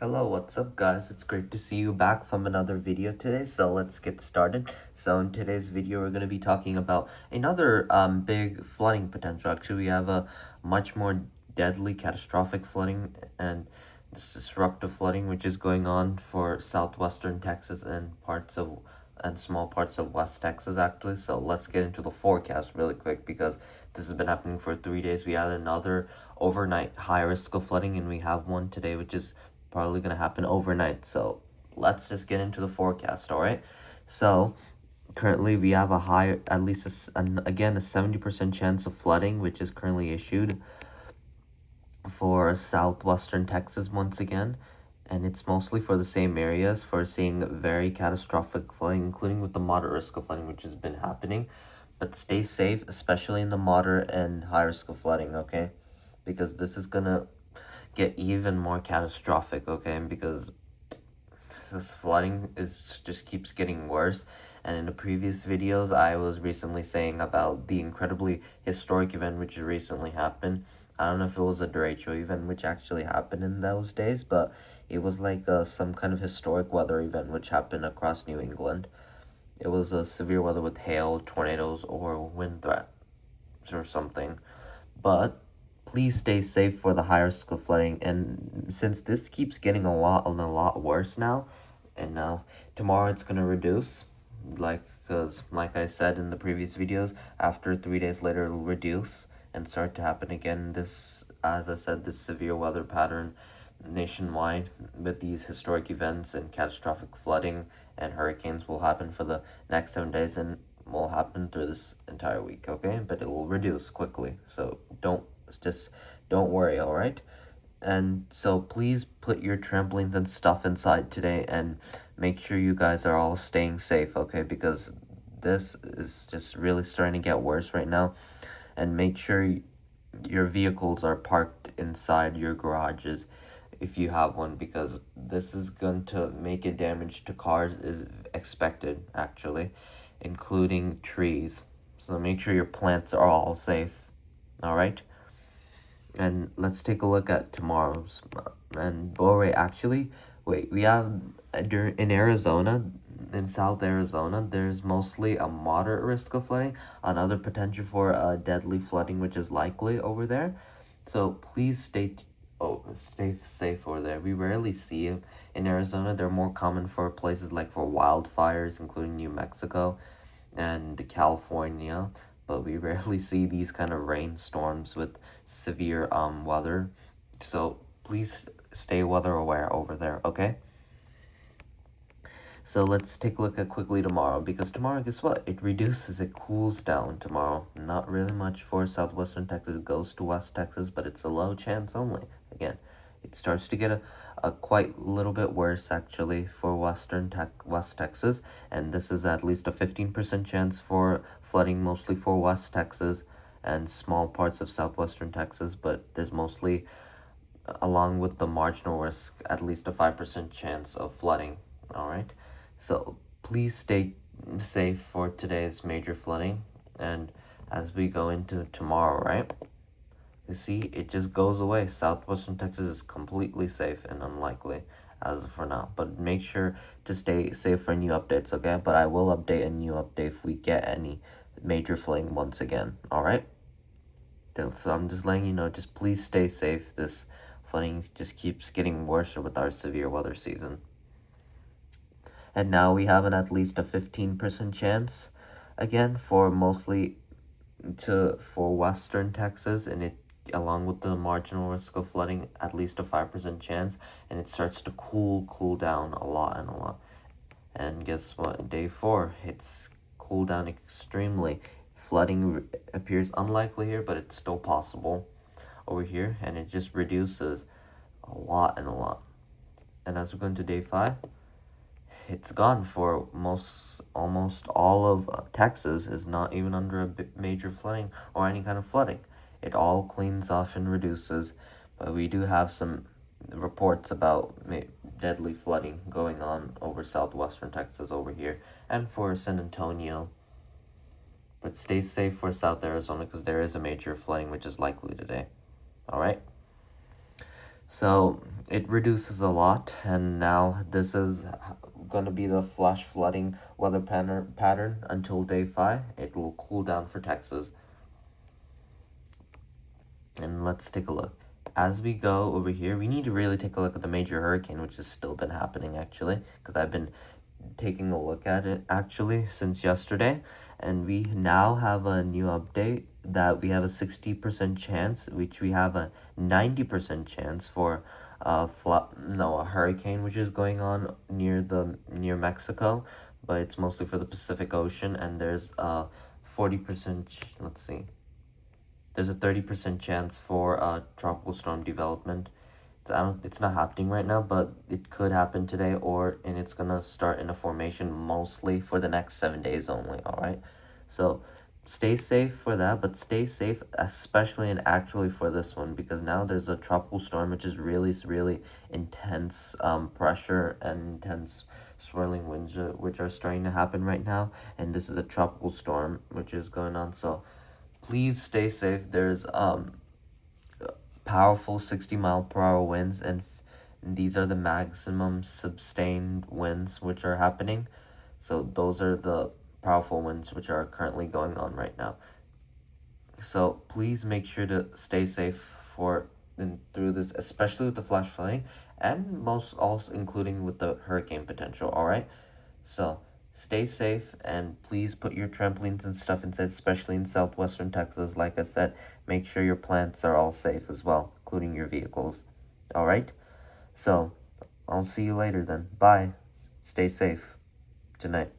Hello, what's up guys? It's great to see you back from another video today. So let's get started. So in today's video, we're going to be talking about another big flooding potential. Actually, we have a much more deadly catastrophic flooding and disruptive flooding, which is going on for southwestern Texas and small parts of West Texas actually. So let's get into the forecast really quick because this has been happening for 3 days. We had another overnight high risk of flooding, and we have one today, which is probably gonna happen overnight. So let's just get into the forecast. All right. So currently we have a high, at least again a 70% chance of flooding, which is currently issued for southwestern Texas once again, and it's mostly for the same areas for seeing very catastrophic flooding, including with the moderate risk of flooding, which has been happening. But stay safe, especially in the moderate and high risk of flooding, okay? Because this is gonna get even more catastrophic, okay? Because this flooding is just keeps getting worse. And in the previous videos, I was recently saying about the incredibly historic event which recently happened. I don't know if it was a derecho event which actually happened in those days, but it was like some kind of historic weather event which happened across New England. It was a severe weather with hail, tornadoes, or wind threats or something. But please stay safe for the high risk of flooding. And since this keeps getting a lot worse now, and now tomorrow it's gonna reduce, because like I said in the previous videos, after 3 days later it'll reduce and start to happen again. This, as I said, this severe weather pattern nationwide with these historic events and catastrophic flooding and hurricanes will happen for the next 7 days, and will happen through this entire week, okay? But it will reduce quickly, so don't worry, all right? And so please put your trampolines and stuff inside today, and make sure you guys are all staying safe, okay? Because this is just really starting to get worse right now. And make sure your vehicles are parked inside your garages if you have one, because this is going to make a damage to cars is expected, actually, including trees. So make sure your plants are all safe. All right. And let's take a look at tomorrow's. And wait, actually, wait, we have in Arizona, in South Arizona, there's mostly a moderate risk of flooding, another potential for deadly flooding, which is likely over there. So please stay safe over there. We rarely see them in Arizona. They're more common for places like for wildfires, including New Mexico and California, but we rarely see these kind of rainstorms with severe weather. So please stay weather aware over there, okay? So let's take a look at quickly tomorrow, because tomorrow, guess what? It reduces, it cools down tomorrow. Not really much for southwestern Texas, it goes to West Texas, but it's a low chance only. Again, it starts to get a quite little bit worse actually for West Texas, and this is at least a 15% chance for flooding, mostly for West Texas and small parts of southwestern Texas, but there's mostly, along with the marginal risk, at least a 5% chance of flooding. All right. So please stay safe for today's major flooding. And as we go into tomorrow, right? You see, it just goes away. Southwestern Texas is completely safe and unlikely as of for now. But make sure to stay safe for new updates, okay? But I will update a new update if we get any major flooding once again, all right? So I'm just letting you know, just please stay safe. This flooding just keeps getting worse with our severe weather season. And now we have at least a 15% chance again for western Texas, and it, along with the marginal risk of flooding, at least a 5% chance, and it starts to cool down a lot. And guess what? Day 4, it's cooled down extremely. Flooding appears unlikely here, but it's still possible over here, and it just reduces a lot. And as we go into day 5, it's gone for almost all of Texas is not even under a major flooding or any kind of flooding. It all cleans off and reduces, but we do have some reports about deadly flooding going on over southwestern Texas over here and for San Antonio. But stay safe for South Arizona, because there is a major flooding which is likely today. All right. So it reduces a lot, and now this is going to be the flash flooding weather pattern until day 5. It will cool down for Texas. And let's take a look. As we go over here, we need to really take a look at the major hurricane, which has still been happening actually, because I've been taking a look at it actually since yesterday, and we now have a new update that we have a 60% chance, which we have a 90% chance for a hurricane which is going on near Mexico, but it's mostly for the Pacific Ocean, and there's a 40% let's see, there's a 30% chance for a tropical storm development. It's not happening right now, but it could happen today, and it's gonna start in a formation mostly for the next 7 days only. All right, so stay safe for that, but stay safe especially and actually for this one, because now there's a tropical storm which is really intense pressure and intense swirling winds which are starting to happen right now, and this is a tropical storm which is going on. So please stay safe. There's powerful 60-mile-per-hour winds, and these are the maximum sustained winds which are happening. So those are the powerful winds which are currently going on right now. So please make sure to stay safe through this, especially with the flash flooding, and most also including with the hurricane potential. All right, so stay safe, and please put your trampolines and stuff inside, especially in Southwestern Texas. Like I said, make sure your plants are all safe as well, including your vehicles. All right, so I'll see you later then. Bye. Stay safe. Good night.